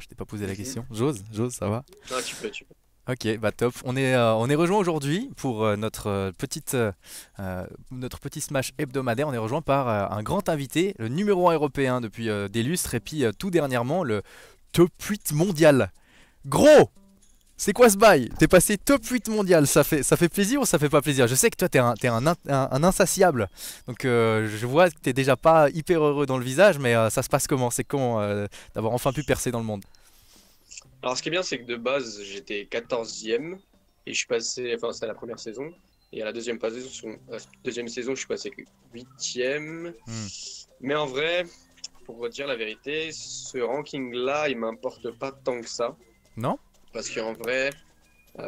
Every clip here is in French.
Je t'ai pas posé la question. J'ose, ça va? Ah, tu peux. Ok, bah top. On est rejoint aujourd'hui pour notre petit smash hebdomadaire. On est rejoint par un grand invité, le numéro 1 européen depuis des lustres, et puis tout dernièrement le top 8 mondial. Gros! C'est quoi ce bail? T'es passé top 8 mondial, ça fait plaisir ou ça fait pas plaisir? Je sais que toi t'es un insatiable, donc je vois que t'es déjà pas hyper heureux dans le visage, mais ça se passe comment? C'est comment d'avoir enfin pu percer dans le monde? Alors, ce qui est bien, c'est que de base, j'étais 14e et je suis passé, enfin, c'était la première saison. Et à la deuxième saison, je suis passé 8e. Hmm. Mais en vrai, pour redire la vérité, ce ranking-là, il m'importe pas tant que ça. Non? Parce qu'en vrai,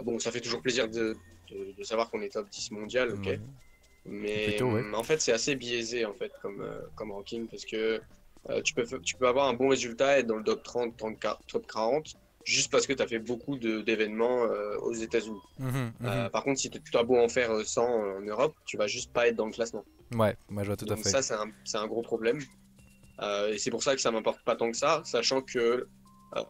bon, ça fait toujours plaisir de savoir qu'on est top 10 mondial, ok. Ouais. Mais Plutôt, ouais. en fait, c'est assez biaisé en fait comme ranking parce que tu peux avoir un bon résultat et être dans le top 30, top 40 juste parce que tu as fait beaucoup d'événements aux États-Unis. Mhm, mhm. Par contre, si tu as beau en faire 100 en Europe, tu vas juste pas être dans le classement. Ouais, moi je vois tout à Donc fait. ça, c'est un gros problème. Et c'est pour ça que ça m'importe pas tant que ça, sachant que euh,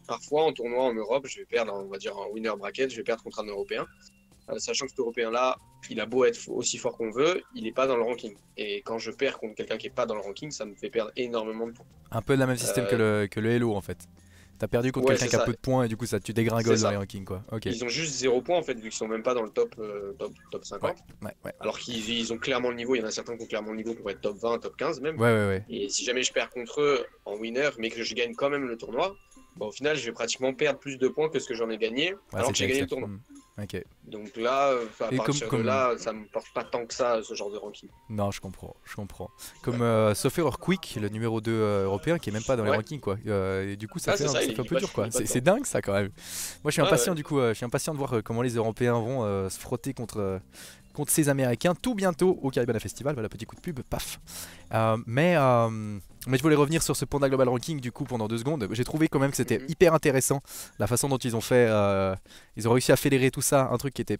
parfois en tournoi en Europe, je vais perdre, on va dire en winner bracket, je vais perdre contre un Européen. Sachant que cet Européen-là, il a beau être aussi fort qu'on veut, il n'est pas dans le ranking. Et quand je perds contre quelqu'un qui n'est pas dans le ranking, ça me fait perdre énormément de points. Un peu le même système que Euh, le Hello en fait. T'as perdu contre ouais, quelqu'un c'est qui a ça. peu de points et du coup ça tu C'est dégringoles dans les ça. rankings quoi. Ok. Ils ont juste 0 points en fait, vu qu'ils sont même pas dans le top Ouais, 50. ouais. Alors qu'ils ont clairement le niveau. Il y en a certains qui ont clairement le niveau pour être top 20, top 15 même. Ouais. Et si jamais je perds contre eux en winner, mais que je gagne quand même le tournoi, bon, au final, je vais pratiquement perdre plus de points que ce que j'en ai gagné, Ouais, alors c'est que j'ai gagné terrible le ça. tournoi. Hmm. Ok. Donc là, à Et comme, partir de comme... là, ça me porte pas tant que ça, ce genre de ranking. Non, je comprends, je comprends. Ouais. Comme sauf erreur Quick, le numéro 2 européen qui est même pas dans les Ouais. rankings quoi. Et du coup Ah, c'est ça, ça fait un peu dur il quoi. est pas C'est dedans. dingue ça quand même. Moi je suis Ouais, impatient ouais. du coup, je suis impatient de voir comment les Européens vont se frotter contre ces Américains tout bientôt au Caribana Festival. Voilà, petit coup de pub, paf. Mais je voulais revenir sur ce Panda Global Ranking du coup pendant 2 secondes. J'ai trouvé quand même que c'était Mhm. hyper intéressant la façon dont ils ont fait. Ils ont réussi à fédérer tout ça, un truc qui était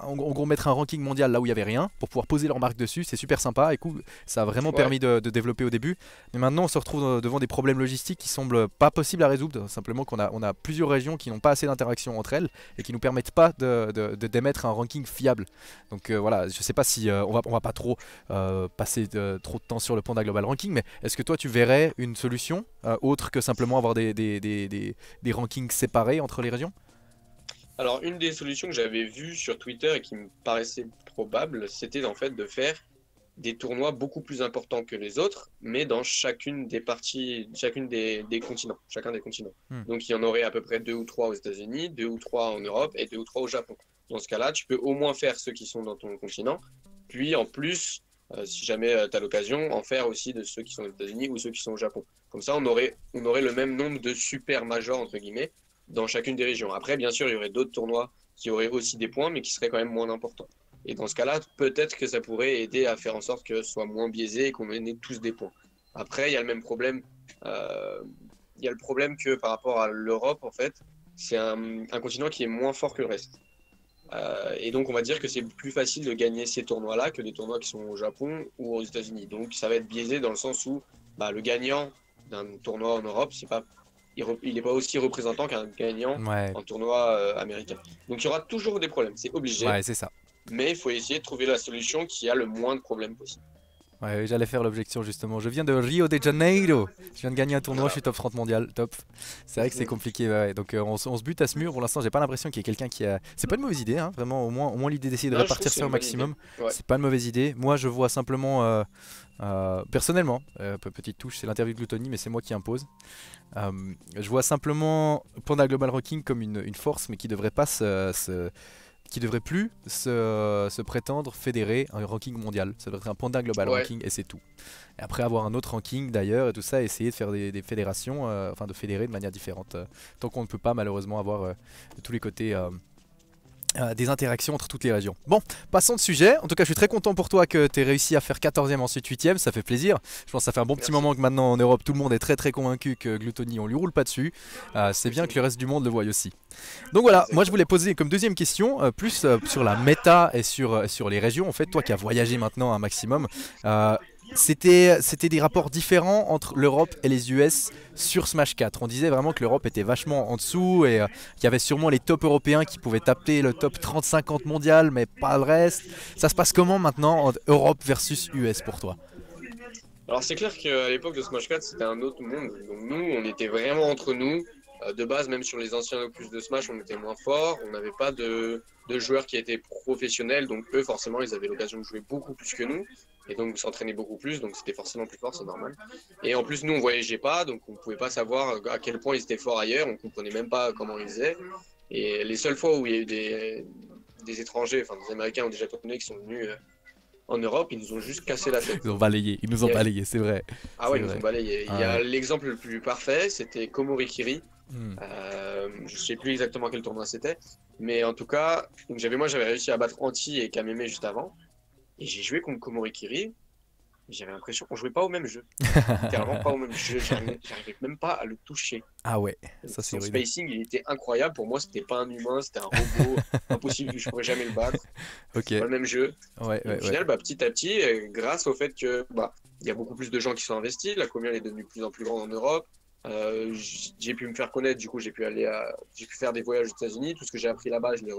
en gros mettre un ranking mondial là où il y avait rien pour pouvoir poser leur marque dessus. C'est super sympa et cool. Ça a vraiment Ouais, permis de développer au début. Mais maintenant on se retrouve devant des problèmes logistiques qui semblent pas possibles à résoudre. Simplement qu'on a plusieurs régions qui n'ont pas assez d'interaction entre elles et qui nous permettent pas d'émettre un ranking fiable. Donc voilà, je sais pas si on va pas trop passer trop de temps sur le Panda Global Ranking, mais est-ce que toi tu verrais une solution autre que simplement avoir des rankings séparés entre les régions? alors une des solutions que j'avais vues sur Twitter et qui me paraissait probable, c'était en fait de faire des tournois beaucoup plus importants que les autres, mais dans chacune des parties, chacune des continents, chacun des continents. Hmm. Donc il y en aurait à peu près deux ou trois aux États-Unis, deux ou trois en Europe et deux ou trois au Japon. Dans ce cas-là, tu peux au moins faire ceux qui sont dans ton continent, puis en plus, si jamais tu as l'occasion, en faire aussi de ceux qui sont aux États-Unis ou ceux qui sont au Japon. Comme ça, on aurait le même nombre de super majors, entre guillemets, dans chacune des régions. Après, bien sûr, il y aurait d'autres tournois qui auraient aussi des points, mais qui seraient quand même moins importants. Et dans ce cas-là, peut-être que ça pourrait aider à faire en sorte que ce soit moins biaisé et qu'on ait tous des points. Après, il y a le même problème. Il y a le problème que par rapport à l'Europe, en fait, c'est un continent qui est moins fort que le reste. Et donc, on va dire que c'est plus facile de gagner ces tournois-là que des tournois qui sont au Japon ou aux États-Unis. Donc, ça va être biaisé dans le sens où bah, le gagnant d'un tournoi en Europe, il n'est pas aussi représentant qu'un gagnant Ouais, en tournoi américain. Donc, il y aura toujours des problèmes, c'est obligé, ouais, c'est ça. mais il faut essayer de trouver la solution qui a le moins de problèmes possible. Ouais, j'allais faire l'objection justement. Je viens de Rio de Janeiro. Je viens de gagner un tournoi, je Voilà. suis top 30 mondial, top. C'est vrai que c'est compliqué. Ouais. Donc on se bute à ce mur. Pour l'instant, j'ai pas l'impression qu'il y ait quelqu'un qui a. C'est pas une mauvaise idée, hein, vraiment. Au moins l'idée d'essayer de Non, je trouve répartir que c'est ça au une bonne idée. maximum, Ouais. c'est pas une mauvaise idée. Moi, je vois simplement, personnellement, petite touche, c'est l'interview de Gluttony, mais c'est moi qui impose. Euh, je vois simplement Panda Global Rocking comme une force, mais qui devrait pas qui devrait plus se prétendre fédérer un ranking mondial. Ça devrait être un Panda Global Ouais. Ranking et c'est tout. Et après avoir un autre ranking d'ailleurs et tout ça, essayer de faire des fédérations, enfin de fédérer de manière différente. Tant qu'on ne peut pas malheureusement avoir de tous les côtés des interactions entre toutes les régions. Bon, passons de sujet. En tout cas, je suis très content pour toi que tu aies réussi à faire 14e, ensuite 8e. Ça fait plaisir. Je pense que ça fait un bon petit Merci. moment que maintenant en Europe, tout le monde est très très convaincu que Gluttony, on lui roule pas dessus. C'est bien que le reste du monde le voie aussi. Donc voilà, moi je Exactement. voulais poser comme deuxième question, plus sur la méta et sur les régions. En fait, toi qui as voyagé maintenant un maximum, euh, c'était des rapports différents entre l'Europe et les US sur Smash 4. On disait vraiment que l'Europe était vachement en dessous et qu'il y avait sûrement les top européens qui pouvaient taper le top 30-50 mondial, mais pas le reste. Ça se passe comment maintenant entre Europe versus US pour toi? Alors c'est clair qu'à l'époque de Smash 4, c'était un autre monde. Donc nous, on était vraiment entre nous. De base, même sur les anciens opus de Smash, on était moins fort. On n'avait pas de joueurs qui étaient professionnels. Donc eux, forcément, ils avaient l'occasion de jouer beaucoup plus que nous. Et donc s'entraîner beaucoup plus. Donc c'était forcément plus fort, c'est normal. Et en plus, nous, on voyageait pas. Donc on ne pouvait pas savoir à quel point ils étaient forts ailleurs. On ne comprenait même pas comment ils faisaient. Et les seules fois où il y a eu des étrangers, enfin des Américains ou des Japonais qui sont venus en Europe, ils nous ont juste cassé la tête. Ils nous ont balayé, c'est vrai. Ah ouais, C'est ils nous vrai. ont balayé. Il Ah y a ouais. l'exemple le plus parfait, c'était Komori Kiri. Hmm. Je sais plus exactement quel tournoi c'était, mais en tout cas, donc j'avais réussi à battre Anti et Kameme juste avant, et j'ai joué contre Komori Kiri. J'avais l'impression qu'on jouait pas au même jeu, littéralement pas au même jeu. J'arrivais même pas à le toucher. Ah ouais, Donc, ça c'est son rude. spacing, il était incroyable. Pour moi, c'était pas un humain, c'était un robot. Impossible, je pourrais jamais le battre. Ok, C'est pas le même jeu. ouais, Et au ouais, ouais. final, bah, petit à petit, grâce au fait que il y a beaucoup plus de gens qui sont investis, la commune est devenue de plus en plus grande en Europe. J'ai pu me faire connaître, du coup, j'ai pu faire des voyages aux États-Unis. Tout ce que j'ai appris là-bas, je l'ai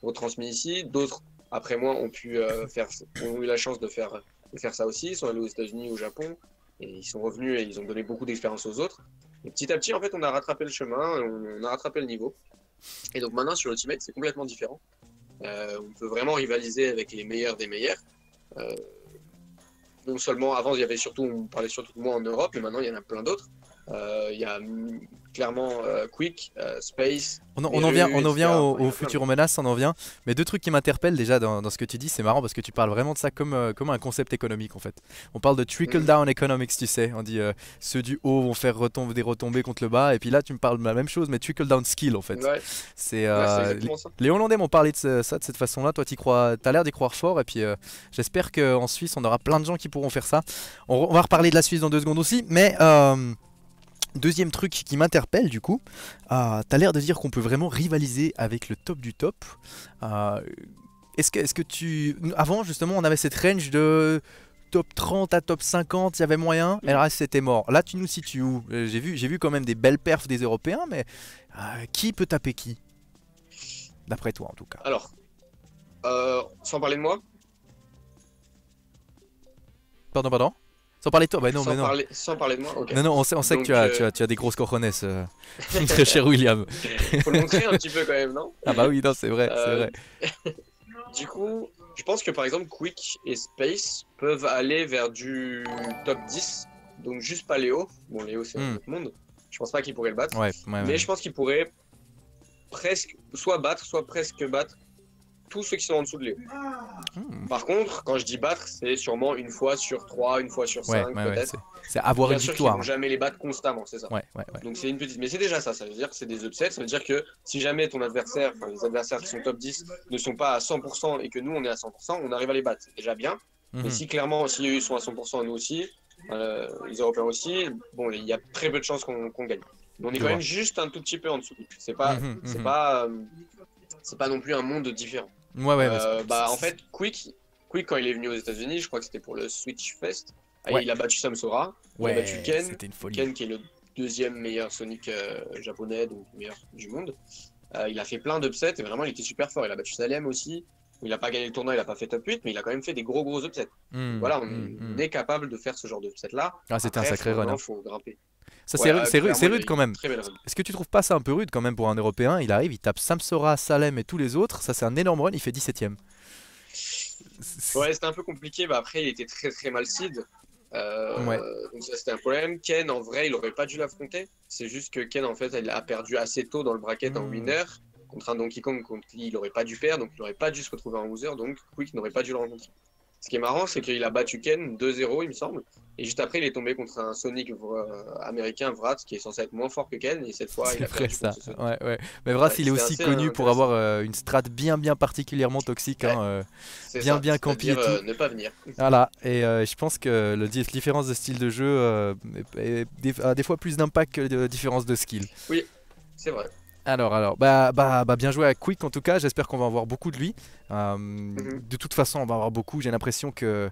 retransmis ici. D'autres, après moi, ont eu la chance de faire ça aussi. Ils sont allés aux États-Unis, au Japon, et ils sont revenus et ils ont donné beaucoup d'expérience aux autres. Et petit à petit, en fait, on a rattrapé le chemin, on a rattrapé le niveau. Et donc maintenant, sur Ultimate, c'est complètement différent. On peut vraiment rivaliser avec les meilleurs des meilleurs. Euh, non seulement avant, on parlait surtout de moi en Europe, mais maintenant il y en a plein d'autres. Il y a clairement Quick, Space, On en vient etc. Enfin, il y aux en a plein. futures menaces, on en vient. Mais deux trucs qui m'interpellent déjà dans ce que tu dis, c'est marrant parce que tu parles vraiment de ça comme un concept économique en fait. On parle de trickle Mhm. down economics, tu sais. On dit ceux du haut vont faire des retombées contre le bas, et puis là tu me parles de la même chose, mais trickle down skill en fait. Ouais, C'est ouais, c'est les, exactement ça. les Hollandais m'ont parlé de ça de cette façon-là. Toi, t'y crois, t'as l'air d'y croire fort, et puis j'espère qu'en Suisse on aura plein de gens qui pourront faire ça. On va reparler de la Suisse dans 2 secondes aussi, mais deuxième truc qui m'interpelle du coup, t'as l'air de dire qu'on peut vraiment rivaliser avec le top du top. Euh, est-ce que avant justement on avait cette range de top 30 à top 50, il y avait moyen, et le reste c'était mort. Là tu nous situes où? J'ai vu quand même des belles perfs des Européens, mais qui peut taper qui? D'après toi en tout cas. Alors, sans parler de moi, Pardon? Sans parler de toi? Bah non, mais non. sans parler de moi, ok. Non, non, on sait que Donc, tu as des grosses cojones, très cher William. faut le montrer un petit peu quand même, non? Ah bah oui, non, c'est vrai, c'est Euh, vrai. Du coup, je pense que par exemple Quick et Space peuvent aller vers du top 10, donc juste pas Léo. Bon, Léo c'est un Hmm. autre monde. Je pense pas qu'il pourrait le battre, Ouais, ouais, mais ouais. je pense qu'il pourrait presque soit battre, soit presque battre tous ceux qui sont en dessous de Léo. Hmm. Par contre, quand je dis battre, c'est sûrement une fois sur 3, une fois sur Ouais, 5 ouais, ouais, peut-être. c'est avoir Bien une sûr qu'ils victoire. vont jamais les battre constamment, c'est ça. Ouais, ouais, ouais. Donc c'est une petite, mais c'est déjà ça. Ça veut dire que c'est des upsets. Ça veut dire que si jamais ton adversaire, enfin les adversaires qui sont top 10 ne sont pas à 100% et que nous on est à 100%, on arrive à les battre. C'est déjà bien. Mais Mhm. si clairement, si eux ils sont à 100% et nous aussi, les Européens aussi, bon, il y a très peu de chances qu'on gagne. Mais on est Je quand vois. même juste un tout petit peu en dessous. Mhm, mhm. C'est pas non plus un monde différent. Ouais, ouais, En fait, Quick quand il est venu aux États-Unis, je crois que c'était pour le Switch Fest, Ouais. il a battu Samsora, il a ouais, battu Ken. c'était une folie. Ken qui est le deuxième meilleur Sonic japonais, donc le meilleur du monde. Il a fait plein d'upsets et vraiment il était super fort. Il a battu Salem aussi. Il n'a pas gagné le tournoi, il n'a pas fait top 8, mais il a quand même fait des gros upsets. Mhm, Voilà, on mhm. est capable de faire ce genre d'upset là. Ah, c'était un Après, sacré run, hein. faut grimper. Ça, Ouais, c'est clairement, il a rude eu quand une même. très belle run. Est-ce que tu trouves pas ça un peu rude quand même pour un Européen? Il arrive, il tape Samsora, Salem et tous les autres. Ça, c'est un énorme run, il fait 17ème. Ouais, c'était un peu compliqué. Après, il était très mal seed. Ouais. Donc ça, c'était un problème. Ken, en vrai, il aurait pas dû l'affronter. C'est juste que Ken, en fait, il a perdu assez tôt dans le bracket en Hmm. winner contre un Donkey Kong contre qui il aurait pas dû perdre. Donc, il aurait pas dû se retrouver en loser. Donc, Quick n'aurait pas dû le rencontrer. Ce qui est marrant, c'est qu'il a battu Ken 2-0, il me semble. Et juste après, il est tombé contre un Sonic américain, Vrat, qui est censé être moins fort que Ken. Et cette fois, C'est il a vrai perdu ça. contre ce Sonic. Ouais, ouais. Mais Vras, Ouais, il est c'était aussi assez connu pour intéressant. avoir une strat bien particulièrement toxique, Ouais, hein, c'est bien ça. campy et C'est-à-dire tout. ne pas venir. Voilà, et je pense que la différence de style de jeu a des fois plus d'impact que de différence de skill. Oui, c'est vrai. Bah, bien joué à Quick en tout cas. J'espère qu'on va en voir beaucoup de lui. Mhm. De toute façon, on va en avoir beaucoup. J'ai l'impression que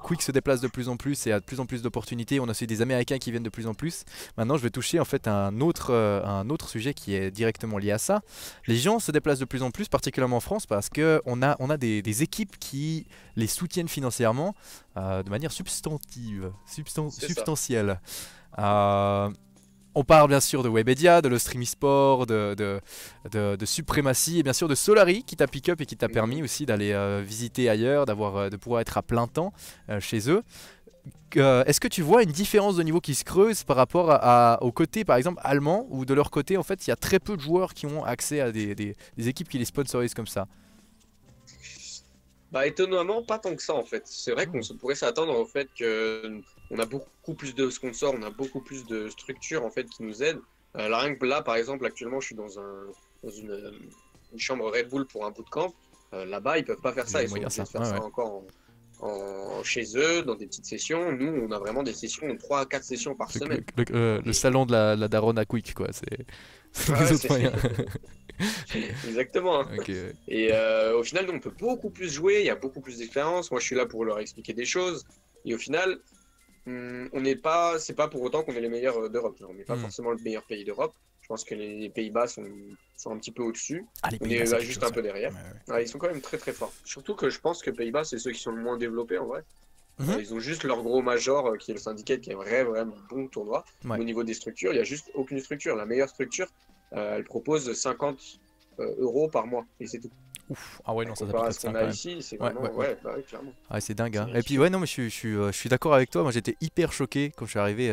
Quick se déplace de plus en plus et a de plus en plus d'opportunités. On a aussi des Américains qui viennent de plus en plus. Maintenant, je vais toucher en fait un autre sujet qui est directement lié à ça. Les gens se déplacent de plus en plus, particulièrement en France, parce que on a des équipes qui les soutiennent financièrement de manière C'est ça. substantielle. Euh, on parle bien sûr de Webedia, de le Stream eSport, de Supremacy et bien sûr de Solari qui t'a pick up et qui t'a permis Mhm. aussi d'aller visiter ailleurs, de pouvoir être à plein temps chez eux. Est-ce que tu vois une différence de niveau qui se creuse par rapport au côté par exemple allemand ou de leur côté en fait il y a très peu de joueurs qui ont accès à des équipes qui les sponsorisent comme ça? Bah, étonnamment, pas tant que ça en fait. C'est vrai qu'on Hmm. pourrait s'attendre au fait que on a beaucoup plus de sponsors, on a beaucoup plus de structures en fait qui nous aident. Là, rien que là, par exemple, actuellement, je suis dans une chambre Red Bull pour un bootcamp. Là-bas, ils peuvent pas faire Il y a ça, les ils sont moyens obligés ça. de faire Ouais, ça ouais. encore chez eux, dans des petites sessions. Nous, on a vraiment des sessions, 3 à 4 sessions par semaine. Le Et salon de la daronne à Quick quoi. C'est c'est ouais, des autres moyens. exactement, hein. Ok. Ouais. Et au final, nous, on peut beaucoup plus jouer, il y a beaucoup plus d'expérience. Moi, je suis là pour leur expliquer des choses. Et au final, on n'est pas, c'est pas pour autant qu'on est les meilleurs d'Europe. On n'est pas Hmm. forcément le meilleur pays d'Europe. Je pense que les Pays-Bas sont un petit peu au-dessus. Ah les On Pays-Bas est c'est quelque juste chose. un peu derrière. Ouais. Ouais, Ouais, ils sont quand même très très forts. Surtout que je pense que Pays-Bas, c'est ceux qui sont le moins développés en vrai. ouais. Ils ont juste leur gros major qui est le Syndicate, qui est vraiment bon tournoi. Ouais. Mais au niveau des structures, il n'y a juste aucune structure. La meilleure structure, elle propose 50 euros par mois. Et c'est tout. Ouf. Ah ouais, non, ça Comparé pique à de ce ça qu'on quand a même. ici, c'est Ouais, vraiment, ouais, ouais. ouais, bah oui, clairement, Ah, c'est dingue, c'est hein. Et puis, ridicule. ouais, non, mais je suis d'accord avec toi. Moi, j'étais hyper choqué quand je suis arrivé.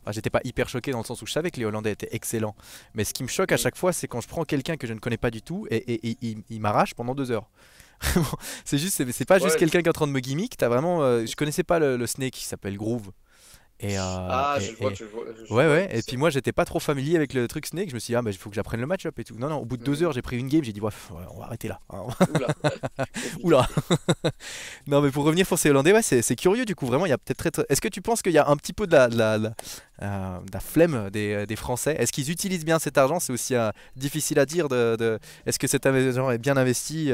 Enfin, j'étais pas hyper choqué dans le sens où je savais que les Hollandais étaient excellents. Mais ce qui me choque à Mm. chaque fois, c'est quand je prends quelqu'un que je ne connais pas du tout et il m'arrache pendant 2 heures. Vraiment, c'est pas juste Ouais. quelqu'un qui est en train de me gimmick. T'as vraiment, je connaissais pas le snake qui s'appelle Groove. Et, euh, Ah, et, et- je ouais, vois ouais. qui Et puis c'est. moi, j'étais pas trop familier avec le truc snake. Je me suis dit, ah, bah, il faut que j'apprenne le match-up et tout. Non, non, au bout de deux Mm. heures, j'ai pris une game. J'ai dit, ouais, on va arrêter là, hein. Oula, compliqué. Oula. Non, mais pour revenir sur ces Hollandais, ouais, c'est curieux du coup. Vraiment, il y a peut-être Est-ce que tu penses qu'il y a un petit peu de la flemme des Français? Est-ce qu'ils utilisent bien cet argent? C'est aussi difficile à dire. Est-ce que cet argent est bien investi?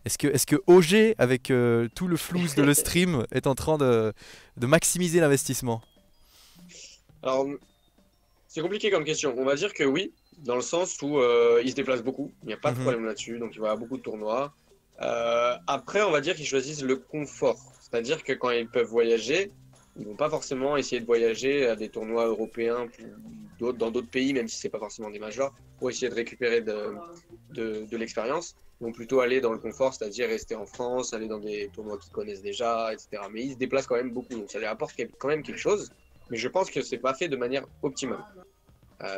Est-ce que OG, avec tout le flouze de le stream, est en train de maximiser l'investissement? Alors, c'est compliqué comme question. On va dire que oui, dans le sens où ils se déplacent beaucoup. Il n'y a pas de Mhm. problème là-dessus. Donc, il va y avoir beaucoup de tournois. Après, on va dire qu'ils choisissent le confort. C'est-à-dire que quand ils peuvent voyager, ils vont pas forcément essayer de voyager à des tournois européens dans d'autres pays, même si c'est pas forcément des majors, pour essayer de récupérer de l'expérience. Ils vont plutôt aller dans le confort, c'est-à-dire rester en France, aller dans des tournois qu'ils connaissent déjà, etc. Mais ils se déplacent quand même beaucoup, donc ça leur apporte quand même quelque chose. Mais je pense que c'est pas fait de manière optimale.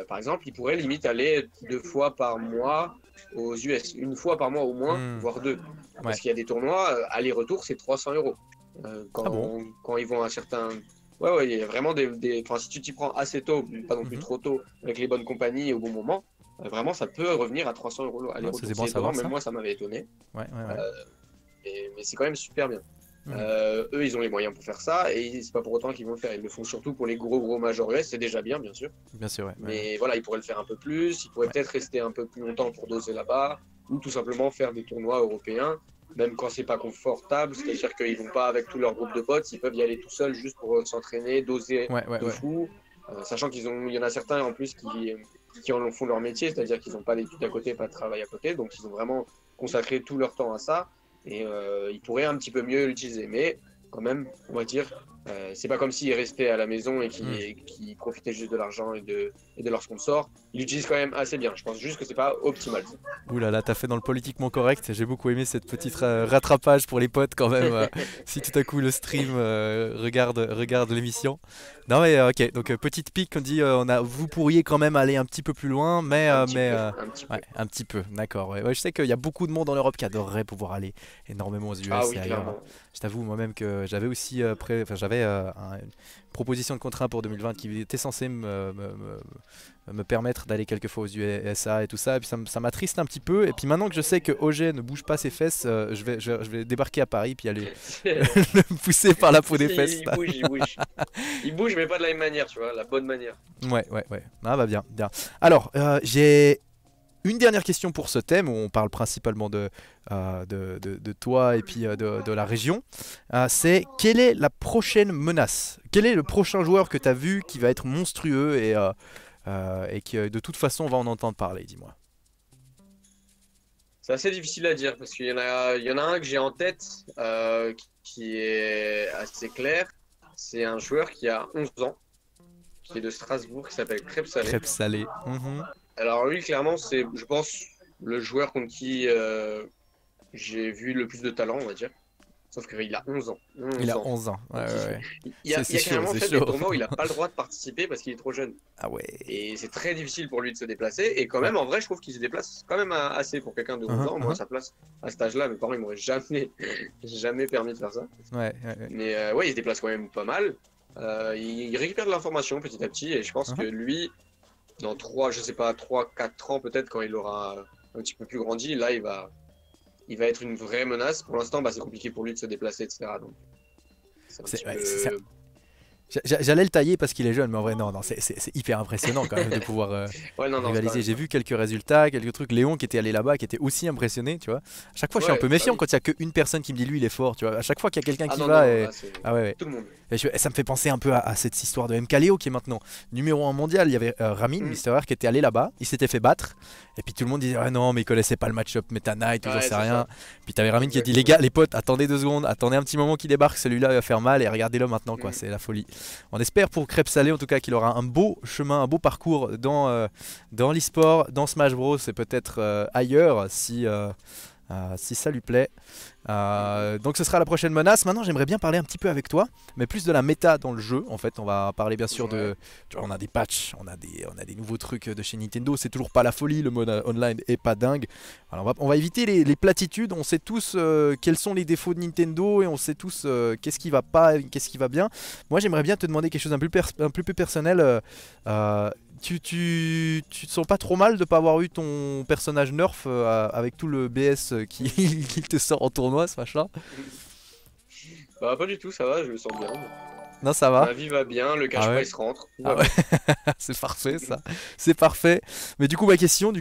Par exemple, ils pourraient limite aller 2 fois par mois aux US, une fois par mois au moins, Hmm. voire deux. Parce Ouais. qu'il y a des tournois, aller-retour, c'est 300 euros. Ah bon? Quand ils vont à certains. Ouais, ouais, il y a vraiment Enfin, si tu t'y prends assez tôt, pas non plus Mhm. trop tôt, avec les bonnes compagnies et au bon moment, vraiment, ça peut revenir à 300 euros Ouais, ça, aller-retour. c'est bon C'est à étonnant, savoir même ça. moi, ça m'avait étonné. Ouais, ouais, ouais. Euh, mais c'est quand même super bien. Mhm. Eux, ils ont les moyens pour faire ça et c'est pas pour autant qu'ils vont le faire. Ils le font surtout pour les gros majors US, c'est déjà bien, bien sûr. Bien sûr, ouais. Ouais, ouais. Mais voilà, ils pourraient le faire un peu plus, ils pourraient Ouais. peut-être rester un peu plus longtemps pour doser là-bas, ou tout simplement faire des tournois européens, même quand c'est pas confortable, c'est-à-dire qu'ils vont pas avec tout leur groupe de potes, ils peuvent y aller tout seuls juste pour s'entraîner, doser Ouais, ouais, de ouais. fou, sachant il y en a certains en plus qui en font leur métier, c'est-à-dire qu'ils n'ont pas d'études à côté, pas de travail à côté, donc ils ont vraiment consacré tout leur temps à ça, et ils pourraient un petit peu mieux l'utiliser, mais quand même, on va dire, c'est pas comme s'ils restaient à la maison et Hmm. qui profitaient juste de l'argent et de leurs sponsors. Ils l'utilisent quand même assez bien. Je pense juste que c'est pas optimal. Ouh là là, t'as fait dans le politiquement correct. J'ai beaucoup aimé cette petite rattrapage pour les potes quand même. Si tout à coup le stream regarde l'émission. Non mais ok, donc petite pique, on dit vous pourriez quand même aller un petit peu plus loin, Un petit peu, un petit ouais, peu. un petit peu, d'accord. Ouais. Ouais, je sais qu'il y a beaucoup de monde en Europe qui adorerait pouvoir aller énormément aux Ah US et oui, ailleurs. clairement. Je t'avoue moi-même que j'avais aussi j'avais une proposition de contrat pour 2020 qui était censée me permettre d'aller quelques fois aux USA et tout ça. Et puis ça m'attriste un petit peu. Et puis maintenant que je sais que Auger ne bouge pas ses fesses, je vais débarquer à Paris puis aller le pousser par la peau des fesses. Il bouge, il bouge. Il bouge, mais pas de la même manière, tu vois, la bonne manière. Ouais. Ah bah bien. Alors, j'ai une dernière question pour ce thème où on parle principalement de toi et puis de la région. C'est quelle est la prochaine menace? Quel est le prochain joueur que tu as vu qui va être monstrueux et qui de toute façon on va en entendre parler, dis-moi. C'est assez difficile à dire parce qu'il y en a un que j'ai en tête qui est assez clair. C'est un joueur qui a 11 ans, qui est de Strasbourg, qui s'appelle Crêpes Salé. Crêpes salées. Alors lui, clairement, c'est, je pense, le joueur contre qui j'ai vu le plus de talent, on va dire. Sauf qu'il a 11 ans. Il a 11 ans. Ouais. Il y a C'est carrément chaud, fait c'est des chaud. tournois où il n'a pas le droit de participer parce qu'il est trop jeune. Ah ouais. Et c'est très difficile pour lui de se déplacer. Et quand même, en vrai, je trouve qu'il se déplace quand même assez pour quelqu'un de 11 ans. Moi, à sa place, à cet âge-là, mes parents, ils m'auraient jamais permis de faire ça. Ouais. Mais ouais, il se déplace quand même pas mal. Il récupère de l'information petit à petit. Et je pense que lui, dans 3-4 ans peut-être, quand il aura un petit peu plus grandi, là, il va être une vraie menace. Pour l'instant, c'est compliqué pour lui de se déplacer, etc. Donc, c'est un petit peu... J'allais le tailler parce qu'il est jeune, mais en vrai, non, c'est hyper impressionnant quand même de pouvoir rivaliser. J'ai vu quelques résultats, quelques trucs. Léon qui était allé là-bas, qui était aussi impressionné, tu vois. À chaque fois, je suis un peu méfiant quand il n'y a qu'une personne qui me dit lui, il est fort, tu vois. À chaque fois qu'il y a quelqu'un qui va. Tout le monde. Et ça me fait penser un peu à cette histoire de MK Léo qui est maintenant numéro 1 mondial. Il y avait Ramin, Mister R, qui était allé là-bas. Il s'était fait battre. Et puis tout le monde disait ah non, mais il connaissait pas le match-up Meta Knight, j'en sais rien. Puis t'avais Ramin qui a dit les gars, les potes, attendez 2 secondes, attendez un petit moment qu'il débarque. Celui-là va faire mal et regardez-le maintenant, quoi. C'est la folie. On espère pour Crêpes Salées en tout cas qu'il aura un beau chemin, un beau parcours dans l'e-sport, dans Smash Bros et peut-être ailleurs si ça lui plaît. Donc ce sera la prochaine menace. Maintenant j'aimerais bien parler un petit peu avec toi, mais plus de la méta dans le jeu. En fait on va parler bien sûr tu vois, on a des patchs, on a des nouveaux trucs de chez Nintendo. C'est toujours pas la folie, le mode online est pas dingue. Alors on va éviter les platitudes. On sait tous quels sont les défauts de Nintendo et on sait tous qu'est-ce qui va pas, qu'est-ce qui va bien. Moi j'aimerais bien te demander quelque chose un peu plus personnel. Tu te sens pas trop mal de pas avoir eu ton personnage nerf avec tout le BS qui te sort en tournoi ce machin? Pas du tout, ça va, je me sens bien. Non, ça va. Ma vie va bien, le cash price rentre. Ah ouais. C'est parfait ça. C'est parfait. Mais du coup ma question,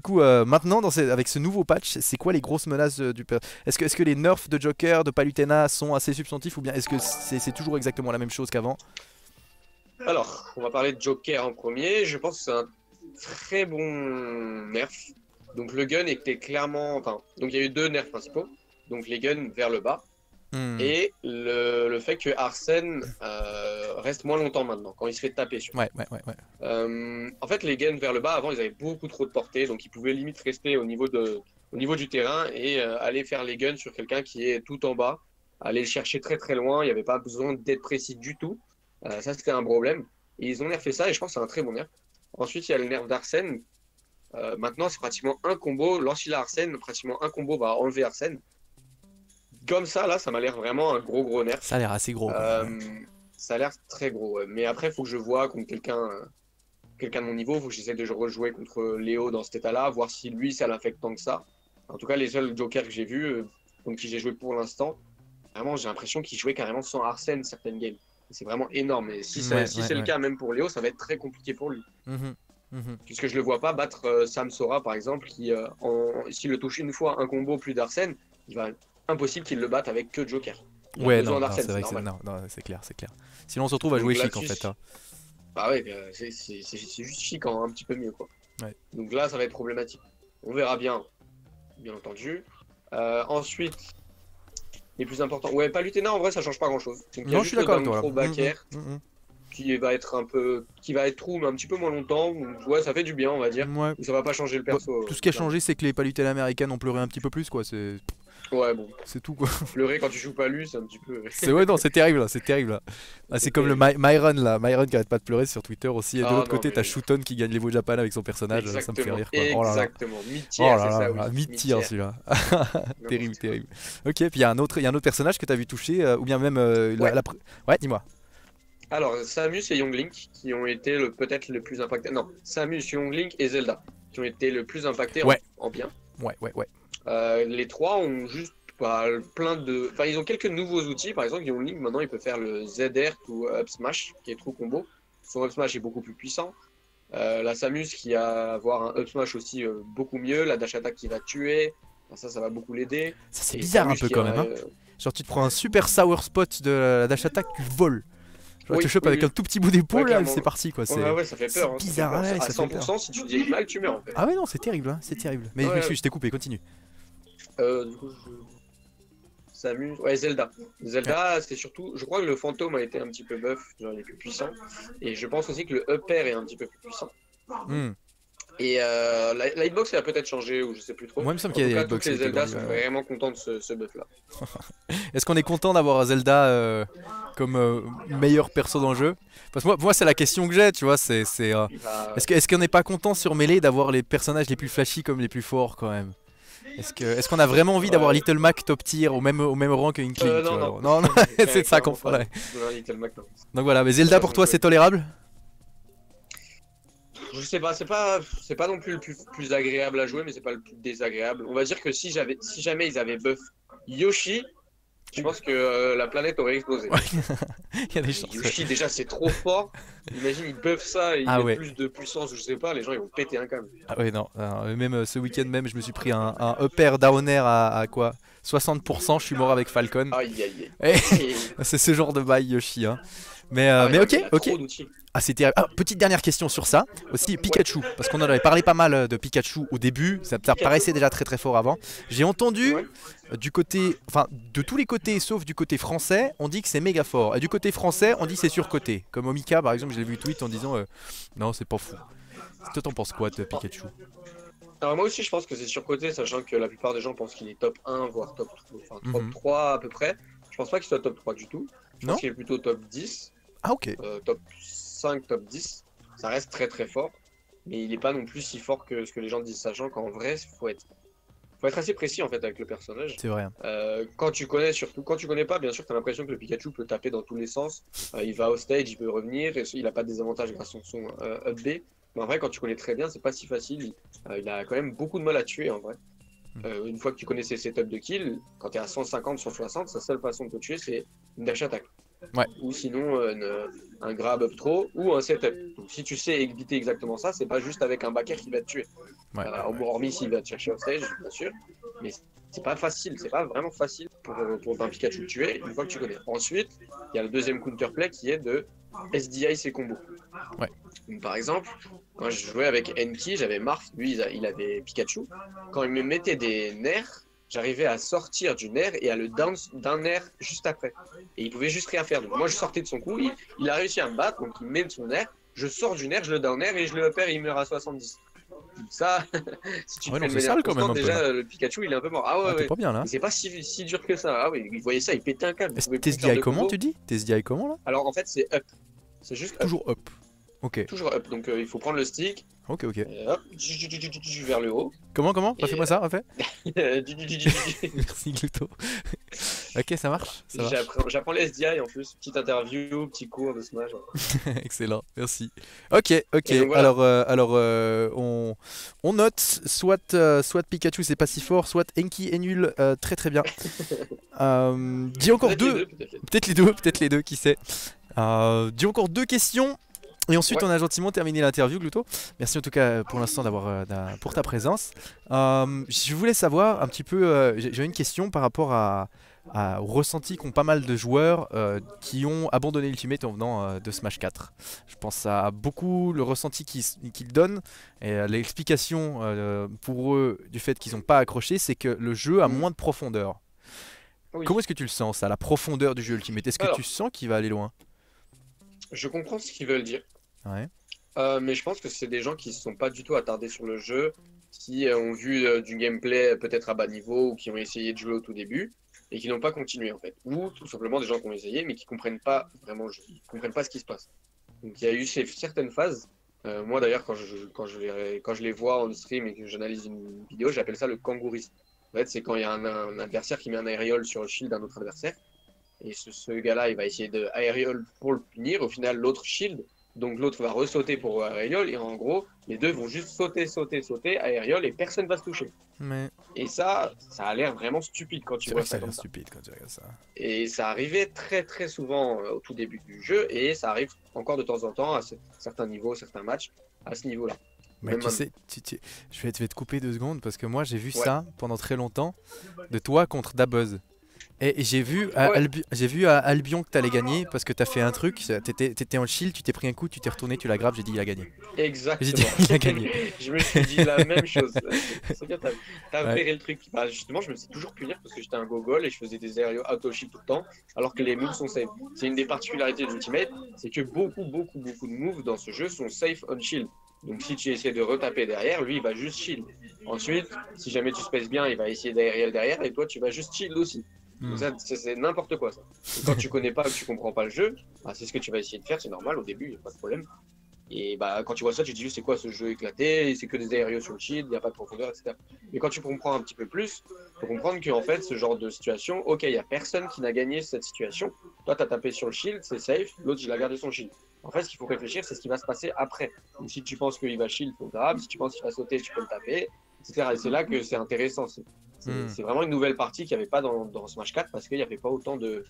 maintenant avec ce nouveau patch, c'est quoi les grosses menaces Est-ce que les nerfs de Joker, de Palutena sont assez substantifs ou bien est-ce que c'est toujours exactement la même chose qu'avant? Alors, on va parler de Joker en premier. Je pense que c'est un très bon nerf. Donc le gun était clairement... Enfin, donc il y a eu 2 nerfs principaux. Donc les guns vers le bas. Et le fait que Arsène reste moins longtemps maintenant, quand il se fait taper sur. Ouais. En fait, les guns vers le bas, avant, ils avaient beaucoup trop de portée. Donc ils pouvaient limite rester au niveau du terrain et aller faire les guns sur quelqu'un qui est tout en bas. Aller le chercher très très loin. Il n'y avait pas besoin d'être précis du tout. Ça, c'était un problème. Et ils ont nerfé ça et je pense que c'est un très bon nerf. Ensuite, il y a le nerf d'Arsène. Maintenant, c'est pratiquement un combo. Lorsqu'il a Arsène, pratiquement un combo va enlever Arsène. Comme ça, là, ça m'a l'air vraiment un gros nerf. Ça a l'air assez gros. Ça a l'air très gros. Ouais. Mais après, il faut que je vois contre quelqu'un de mon niveau. Il faut que j'essaie de rejouer contre Léo dans cet état-là, voir si lui, ça l'affecte tant que ça. En tout cas, les seuls jokers que j'ai vus, contre qui j'ai joué pour l'instant, vraiment, j'ai l'impression qu'ils jouaient carrément sans Arsène certaines games. C'est vraiment énorme. Et si c'est le cas même pour Léo, ça va être très compliqué pour lui. Puisque je le vois pas battre Sam Sora, par exemple, qui, s'il le touche une fois un combo plus d'Arsène, il va impossible qu'il le batte avec que Joker. Ouais, non, c'est vrai que c'est clair. Sinon on se retrouve à jouer chic en fait. Bah ouais, c'est juste chic un petit peu mieux quoi. Ouais. Donc là, ça va être problématique. On verra bien entendu. Ensuite, les plus importants. Ouais, Palutena en vrai, ça change pas grand chose. Non, je suis d'accord avec toi. Trop backer, qui va être trou, mais un petit peu moins longtemps. Donc, ouais, ça fait du bien, on va dire. Ouais. Ça va pas changer le perso. Tout ce qui a changé, c'est que les Palutena américaines ont pleuré un petit peu plus quoi. Ouais, bon. C'est tout quoi. Pleurer quand tu joues pas lui, c'est un petit peu. C'est terrible là. Ah, c'est comme le Myron là. Myron qui arrête pas de pleurer sur Twitter aussi. Et de l'autre côté, t'as Shooton qui gagne l'Evo Japan avec son personnage. Ça me fait rire quoi. Exactement. Mid-tier, c'est ça. Oui. Mid-tier celui-là. Terrible. Ok, puis il y a un autre personnage que t'as vu toucher, ou bien même. Ouais, dis-moi. Alors, Samus et Young Link qui ont été peut-être le plus impactés. Non, Samus, Young Link et Zelda qui ont été le plus impactés Ouais. en bien. Ouais. Les trois ont juste plein de. Enfin, ils ont quelques nouveaux outils. Par exemple, Young Link, maintenant, il peut faire le ZR ou Up Smash, qui est true combo. Son Up Smash est beaucoup plus puissant. La Samus qui va avoir un Up Smash aussi beaucoup mieux. La Dash Attack qui va tuer. Enfin, ça va beaucoup l'aider. Ça, c'est Et bizarre un Samus peu qui quand a, même. Hein. Genre, tu te prends un super sour spot de la dash attack, tu voles. Genre, tu te chopes avec un tout petit bout d'épaule, là, c'est parti quoi. Ouais, ça fait peur. Hein, bizarre, ça fait peur. ouais, À ça fait 100%, si tu dis mal, tu meurs en fait. Ah ouais, non, c'est terrible, hein, c'est terrible. Mais Ouais, je t'ai coupé, continue. Du coup, Samus. Ouais, Zelda. Zelda, c'est surtout. Je crois que le fantôme a été un petit peu buff, genre il est plus puissant. Et je pense aussi que le upper est un petit peu plus puissant. Et la hitbox, elle a peut-être changé, ou je sais plus trop. Moi, il me semble En qu'il y tout a cas, des toutes hitbox. les Zelda sont vraiment contentes de ce buff là. Est-ce qu'on est content d'avoir Zelda comme meilleur perso dans le jeu? Parce que moi c'est la question que j'ai, tu vois. Est-ce qu'on n'est pas content sur Melee d'avoir les personnages les plus flashy comme les plus forts quand même? Est-ce qu'on a vraiment envie d'avoir Little Mac top tier au même rang que Inkling? Non, c'est de ça qu'on parlait. Donc voilà, mais Zelda pour toi c'est tolérable? Je sais pas, c'est pas non plus le plus agréable à jouer, mais c'est pas le plus désagréable. On va dire que si jamais ils avaient buff Yoshi, je pense que la planète aurait explosé. Ouais. Il y a des chances. Yoshi déjà c'est trop fort. Imagine ils buffent ça et ils mettent plus de puissance, ou je sais pas, les gens ils vont péter un câble. Ah ouais non, même ce week-end même je me suis pris un upper down air à quoi 60%, je suis mort avec Falcon. Aïe. C'est ce genre de bail Yoshi hein. Mais ok. Ah c'était petite dernière question sur ça aussi, Pikachu, parce qu'on en avait parlé pas mal de Pikachu au début, ça paraissait déjà très fort avant. J'ai entendu du côté, enfin de tous les côtés sauf du côté français, on dit que c'est méga fort, et du côté français on dit que c'est surcoté. Comme Omika par exemple, j'ai vu tweet en disant non c'est pas fou. Toi t'en penses quoi de Pikachu? Alors moi aussi je pense que c'est surcoté, sachant que la plupart des gens pensent qu'il est top 1 voire top 3 à peu près. Je pense pas qu'il soit top 3 du tout. Je pense qu'il est plutôt top 10. Ah ok. Top 5, top 10. Ça reste très fort. Mais il n'est pas non plus si fort que ce que les gens disent, sachant qu'en vrai, faut être assez précis en fait avec le personnage. C'est vrai. Quand tu connais, surtout quand tu connais pas, bien sûr, tu as l'impression que le Pikachu peut taper dans tous les sens. Il va au stage, il peut revenir, et il n'a pas de désavantage grâce à son up B. Mais en vrai, quand tu connais très bien, c'est pas si facile. Il a quand même beaucoup de mal à tuer en vrai. Une fois que tu connais ses setups de kill, quand tu es à 150, 160, sa seule façon de te tuer, c'est une dash attack. Ouais. Ou sinon un grab up throw ou un setup. Donc si tu sais éviter exactement ça, c'est pas juste avec un backer qui va te tuer. Hormis s'il va te chercher off stage, bien sûr. Mais c'est pas facile, c'est pas vraiment facile pour un Pikachu de tuer une fois que tu connais. Ensuite, il y a le deuxième counterplay qui est de SDI ses combos. Ouais. Donc, par exemple, quand je jouais avec Enki, j'avais Marth, lui il avait Pikachu. Quand il me mettait des nerfs, j'arrivais à sortir du nerf et à le down d'un nerf juste après. Et il pouvait juste rien faire. Donc moi je sortais de son coup, il a réussi à me battre, donc il met de son nerf, je sors du nerf, je le down nerf et je le upper et il meurt à 70. Donc ça, si tu fais de manière constante, déjà le Pikachu il est un peu mort. Ah ouais, t'es pas bien là. C'est pas si dur que ça. Ah oui, il voyait ça, il pétait un câble. TSDI comment tu dis? TSDI comment là? Alors en fait c'est up. C'est juste toujours up. Ok. Toujours up, donc il faut prendre le stick. Ok. Et hop, vers le haut. Comment Refais-moi ça, refais. Merci Gluto. Ok, ça marche. J'apprends les SDI en plus, petite interview, petit cours de Smash. Excellent, merci. Ok. Voilà. Alors on note soit Pikachu c'est pas si fort, soit Enki est nul, très bien. Dis encore peut-être les deux, qui sait. Dis encore deux questions. Et ensuite on a gentiment terminé l'interview Gluto. Merci en tout cas pour l'instant pour ta présence. Je voulais savoir un petit peu, j'ai une question par rapport au ressenti qu'ont pas mal de joueurs qui ont abandonné Ultimate en venant de Smash 4. Je pense à beaucoup le ressenti qu'ils donnent et l'explication pour eux du fait qu'ils n'ont pas accroché, c'est que le jeu a moins de profondeur. Oui. Comment est-ce que tu le sens ça, la profondeur du jeu Ultimate? Est-ce que tu sens qu'il va aller loin? Je comprends ce qu'ils veulent dire. Ouais. Mais je pense que c'est des gens qui ne se sont pas du tout attardés sur le jeu, qui ont vu du gameplay peut-être à bas niveau ou qui ont essayé de jouer au tout début et qui n'ont pas continué en fait. Ou tout simplement des gens qui ont essayé mais qui ne comprennent pas vraiment le jeu, ils ne comprennent pas ce qui se passe. Donc il y a eu certaines phases. Moi d'ailleurs quand je les vois en stream et que j'analyse une vidéo, j'appelle ça le kangourisme. En fait c'est quand il y a un adversaire qui met un aériole sur le shield d'un autre adversaire. et ce gars-là, il va essayer de aérial pour le punir. Au final, l'autre shield, donc l'autre va ressauter pour aérial, et en gros, les deux vont juste sauter, aérial, et personne va se toucher. Mais Et ça a l'air vraiment stupide quand tu c'est vrai vois que ça ça a comme l'air ça. stupide quand tu regardes ça. Et ça arrivait très très souvent au tout début du jeu, et ça arrive encore de temps en temps à certains niveaux, certains matchs, à ce niveau-là. Mais Même tu sais, je vais te couper 2 secondes parce que moi j'ai vu Ouais. ça pendant très longtemps de toi contre Dabuzz. Et j'ai vu, Ouais. j'ai vu à Albion que t'allais gagner parce que t'as fait un truc, t'étais en shield, tu t'es pris un coup, tu t'es retourné, tu l'as grave, j'ai dit il a gagné. J'ai dit Exactement. il a gagné. Je me suis dit la même chose. C'est bien, t'as Ouais. repéré le truc. Bah, justement, je me faisais toujours punir parce que j'étais un gogol et je faisais des aériaux auto-shield tout le temps, alors que les moves sont safe. C'est une des particularités de l'Ultimate, c'est que beaucoup de moves dans ce jeu sont safe on shield. Donc si tu essaies de retaper derrière, lui, il va juste shield. Ensuite, si jamais tu spaces bien, il va essayer d'aérial derrière et toi, tu vas juste shield aussi. Donc ça, c'est n'importe quoi ça. Et quand tu connais pas ou que tu comprends pas le jeu, bah, c'est ce que tu vas essayer de faire, c'est normal au début, il n'y a pas de problème. Et bah, quand tu vois ça, tu te dis juste c'est quoi ce jeu éclaté, c'est que des aériaux sur le shield, il n'y a pas de profondeur, etc. Mais quand tu comprends un petit peu plus, il faut comprendre qu'en fait, ce genre de situation, ok, il n'y a personne qui n'a gagné cette situation. Toi, tu as tapé sur le shield, c'est safe, l'autre, il a gardé son shield. En fait, ce qu'il faut réfléchir, c'est ce qui va se passer après. Donc, si tu penses qu'il va shield, il faut le grab. Si tu penses qu'il va sauter, tu peux le taper, etc. Et c'est là que c'est intéressant. C'est vraiment une nouvelle partie qu'il n'y avait pas dans Smash 4 parce qu'il n'y avait pas autant de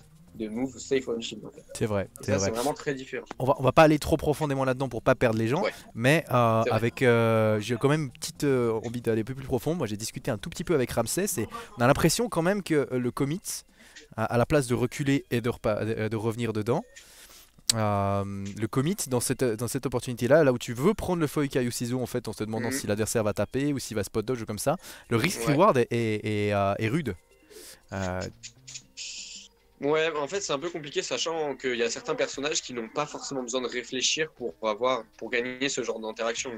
moves safe on shield. En fait. C'est vrai, Et c'est ça, vrai. c'est vraiment très différent. On va pas aller trop profondément là-dedans pour pas perdre les gens, Ouais. mais vrai. avec j'ai quand même une petite envie d'aller un peu plus profond. Moi j'ai discuté un tout petit peu avec Ramsès et on a l'impression quand même que le commit, à la place de reculer et de revenir dedans, le commit dans cette opportunité-là, là où tu veux prendre le feu Caillou Ciseaux en fait en te demandant si l'adversaire va taper ou s'il va spot dodge ou comme ça, le risk reward est rude. Ouais, en fait, c'est un peu compliqué, sachant qu'il y a certains personnages qui n'ont pas forcément besoin de réfléchir pour gagner ce genre d'interaction.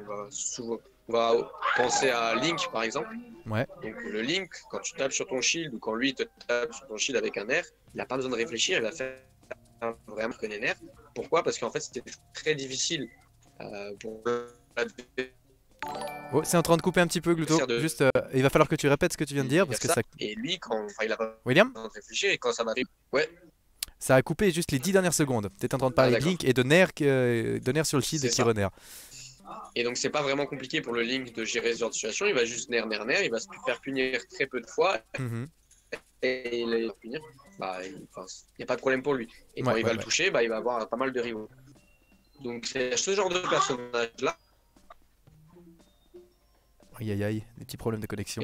On va penser à Link, par exemple. Ouais. Donc, le Link, quand tu tapes sur ton shield ou quand lui te tape sur ton shield avec un air, il n'a pas besoin de réfléchir, il va faire vraiment un air. Pourquoi? Parce qu'en fait, c'était très difficile pour Oh, c'est en train de couper un petit peu, Gluto. Juste, il va falloir que tu répètes ce que tu viens de dire parce que ça. Et lui, quand il a pas William, besoin de réfléchir et quand ça m'arrive, ouais. Ça a coupé juste les 10 dernières secondes. T'es en train de parler de Link et de Nair sur le shield et qui renair. Et donc c'est pas vraiment compliqué pour le Link de gérer ce genre de situation. Il va juste nair, il va se faire punir très peu de fois. Et il va punir. Bah, il n'y a pas de problème pour lui. Et quand il va le toucher, bah, il va avoir pas mal de rivaux. Donc c'est ce genre de personnage là. Aïe aïe aïe, des petits problèmes de connexion.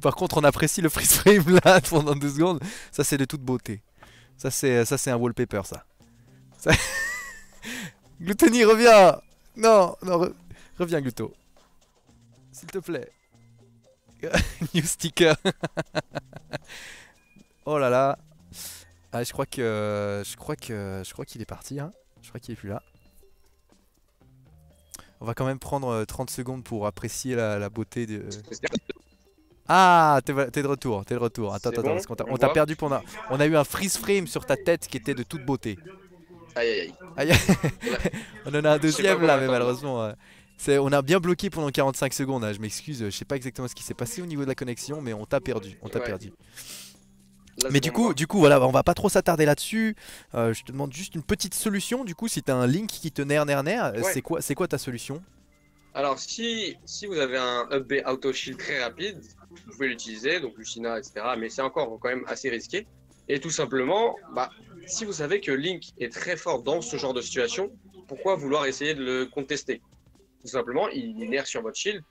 Par contre, on apprécie le freeze frame là pendant 2 secondes. Ça, c'est de toute beauté. Ça, c'est un wallpaper, ça. Gluttony, reviens. Non, reviens, Gluto. S'il te plaît. New sticker. Oh là là. Ah, je crois qu'il est parti. Hein. Je crois qu'il est plus là. On va quand même prendre 30 secondes pour apprécier la beauté de... Ah, t'es de retour, Attends, bon, parce qu'on t'a perdu pendant... On a eu un freeze frame sur ta tête qui était de toute beauté. Aïe aïe aïe. On en a un deuxième là, mais malheureusement... on a bien bloqué pendant 45 secondes, hein. Je m'excuse, je sais pas exactement ce qui s'est passé au niveau de la connexion, mais on t'a perdu, perdu. Là, mais du coup, voilà, on va pas trop s'attarder là-dessus. Je te demande juste une petite solution. Du coup, si t'as un Link qui te nerf, c'est quoi ta solution? Alors, si vous avez un up B auto shield très rapide, vous pouvez l'utiliser, donc Lucina, etc. Mais c'est encore quand même assez risqué. Et tout simplement, bah, si vous savez que Link est très fort dans ce genre de situation, pourquoi vouloir essayer de le contester? Tout simplement, il nerf sur votre shield,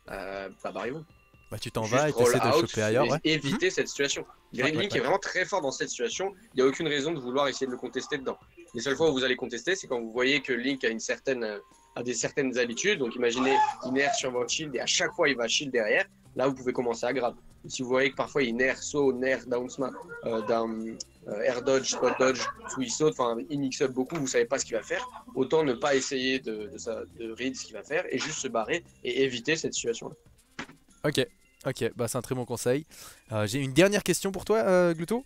bah barrez-vous. Bah tu t'en vas et tu essaies de choper ailleurs. Ouais. Éviter cette situation. Link est vraiment très fort dans cette situation. Il n'y a aucune raison de vouloir essayer de le contester dedans. Les seules fois où vous allez contester, c'est quand vous voyez que Link a des certaines habitudes. Donc imaginez, il nerf sur votre shield et à chaque fois il va shield derrière. Là, vous pouvez commencer à grab. Si vous voyez que parfois il nerf saut, nerf down smash, air dodge, spot dodge, où il saute, enfin il mix up beaucoup, vous savez pas ce qu'il va faire. Autant ne pas essayer de read ce qu'il va faire et juste se barrer et éviter cette situation-là. Ok. Ok, bah c'est un très bon conseil. J'ai une dernière question pour toi, Gluto.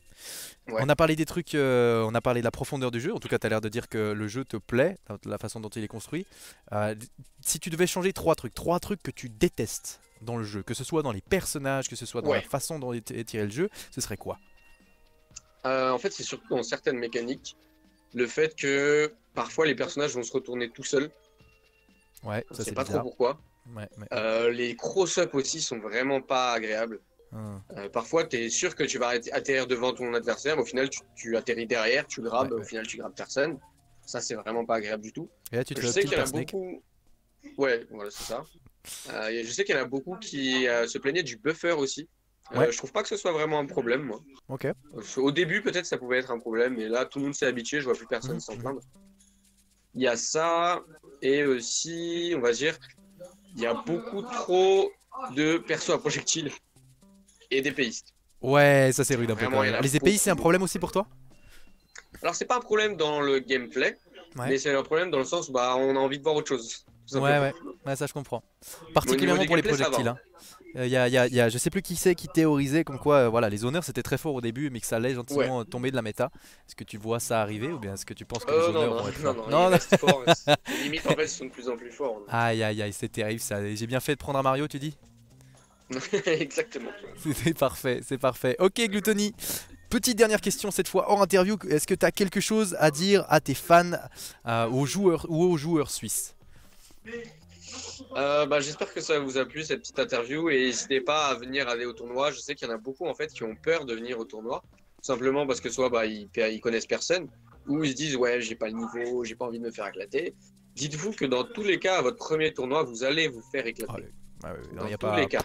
Ouais. On a parlé des trucs, on a parlé de la profondeur du jeu. En tout cas, tu as l'air de dire que le jeu te plaît, la façon dont il est construit. Si tu devais changer trois trucs que tu détestes dans le jeu, que ce soit dans les personnages, que ce soit dans la Ouais. façon dont est tiré le jeu, ce serait quoi? En fait, c'est surtout dans certaines mécaniques, le fait que parfois les personnages vont se retourner tout seuls. Ouais, On ça sait c'est pas trop bizarre. pourquoi. Ouais. Les cross-up aussi sont vraiment pas agréables. Hum, Parfois, tu es sûr que tu vas atterrir devant ton adversaire, mais au final, tu atterris derrière, tu ouais, grabes, au ouais. final, tu grabes personne. Ça, c'est vraiment pas agréable du tout. Et là, tu te Je fais sais upkill qu'il y en par a Snake. beaucoup. Ouais, voilà, c'est ça. Je sais qu'il y en a beaucoup qui se plaignaient du buffer aussi. Ouais, Je trouve pas que ce soit vraiment un problème, moi. ok. Au début, peut-être ça pouvait être un problème, mais là, tout le monde s'est habitué, je vois plus personne Mhm, s'en mhm. plaindre. Il y a ça, et aussi, on va dire, il y a beaucoup trop de persos à projectiles et d'épéistes. Ouais, ça c'est rude un peu quand Vraiment, il y même. en a Les épéistes, c'est beaucoup, un problème beaucoup. aussi pour toi? Alors, c'est pas un problème dans le gameplay, Ouais. mais c'est un problème dans le sens où bah, on a envie de voir autre chose, tout Ouais, simplement. ouais. Ouais, ça je comprends. Mais au niveau Particulièrement du pour les gameplay, ça va, projectiles, hein. hein. Je sais plus qui c'est qui théorisait comme quoi voilà, les honneurs c'était très fort au début mais que ça allait Ouais. gentiment tomber de la méta. Est-ce que tu vois ça arriver ou bien est-ce que tu penses que les Non, honneurs non, vont être non, là? non, ils Non, non. restent forts. Et limite, en fait, ils sont de plus en plus forts. Aïe aïe aïe, c'est terrible ça. J'ai bien fait de prendre un Mario, tu dis? Exactement. C'est parfait, c'est parfait. Ok Gluttony, petite dernière question cette fois hors interview. Est-ce que tu as quelque chose à dire à tes fans, aux joueurs suisses? J'espère que ça vous a plu cette petite interview et n'hésitez pas à venir aller au tournoi. Je sais qu'il y en a beaucoup en fait qui ont peur de venir au tournoi, tout simplement parce que soit ils connaissent personne ou ils se disent ouais j'ai pas le niveau, j'ai pas envie de me faire éclater. Dites-vous que dans tous les cas, à votre premier tournoi, vous allez vous faire Ah, éclater. non, Dans y a tous pas, les cas,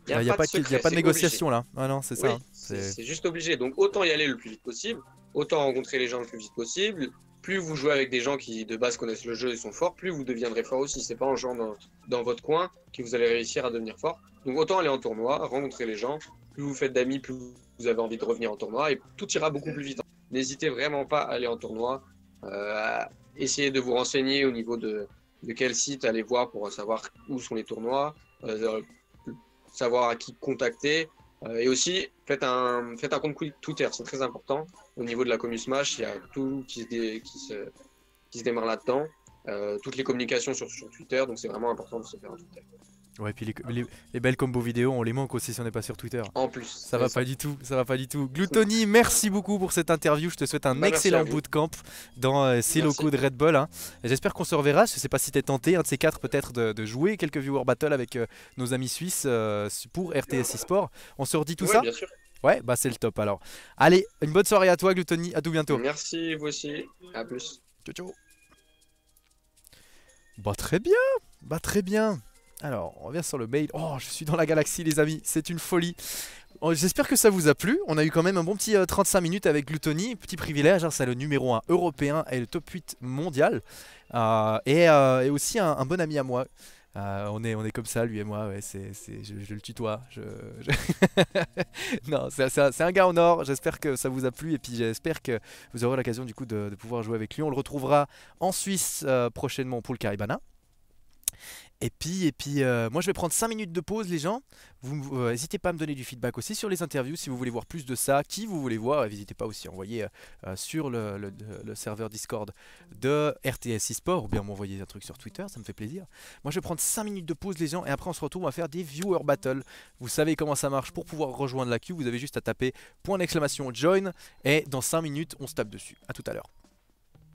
il n'y a y a pas de pas, y a secret, pas de c'est obligé. négociation là. Ah non, c'est ça, Oui, hein. C'est c'est juste obligé. Donc autant y aller le plus vite possible, autant rencontrer les gens le plus vite possible. Plus vous jouez avec des gens qui de base connaissent le jeu et sont forts, plus vous deviendrez fort aussi. C'est pas en jouant dans votre coin que vous allez réussir à devenir fort. Donc autant aller en tournoi, rencontrer les gens. Plus vous faites d'amis, plus vous avez envie de revenir en tournoi et tout ira beaucoup plus vite. N'hésitez vraiment pas à aller en tournoi. Essayez de vous renseigner au niveau de quel site aller voir pour savoir où sont les tournois, savoir à qui contacter. Et aussi, faites un compte Twitter, c'est très important. Au niveau de la commu Smash, il y a tout qui se démarre là-dedans. Toutes les communications sur Twitter, donc c'est vraiment important de se faire un Twitter. ouais, puis les belles combos vidéo, on les manque aussi si on n'est pas sur Twitter. En plus, Ça c'est va pas ça. du tout, ça va pas du tout. Gluttony, merci beaucoup pour cette interview. Je te souhaite un Merci à excellent vous. bootcamp dans ces Merci. locaux de Red Bull, hein. Et j'espère qu'on se reverra. Je sais pas si t'es tenté, un de ces quatre peut-être, de jouer quelques viewer battle avec nos amis suisses pour RTS eSport. On se redit tout Ouais, ça? bien sûr. Ouais, bah c'est le top alors. Allez, une bonne soirée à toi, Gluttony. À tout bientôt. Merci, vous aussi. À plus. Ciao, ciao. Bah très bien, bah très bien. Alors, on revient sur le mail. Oh, je suis dans la galaxie, les amis. C'est une folie. Oh, j'espère que ça vous a plu. On a eu quand même un bon petit 35 minutes avec Gluttony. Petit privilège, hein, c'est le numéro 1 européen et le top 8 mondial. Et aussi un bon ami à moi. On est comme ça, lui et moi. Ouais, je le tutoie. Non, c'est un gars en or. J'espère que ça vous a plu. Et puis j'espère que vous aurez l'occasion du coup de pouvoir jouer avec lui. On le retrouvera en Suisse prochainement pour le Caribana. Moi je vais prendre 5 minutes de pause les gens. Vous n'hésitez pas à me donner du feedback aussi sur les interviews si vous voulez voir plus de ça, qui vous voulez voir. N'hésitez pas aussi à envoyer sur le serveur Discord de RTS eSport ou bien m'envoyer un truc sur Twitter, ça me fait plaisir. Moi je vais prendre 5 minutes de pause les gens et après on se retrouve, on va faire des viewer battles. Vous savez comment ça marche pour pouvoir rejoindre la queue, vous avez juste à taper point d'exclamation join et dans 5 minutes on se tape dessus. A tout à l'heure.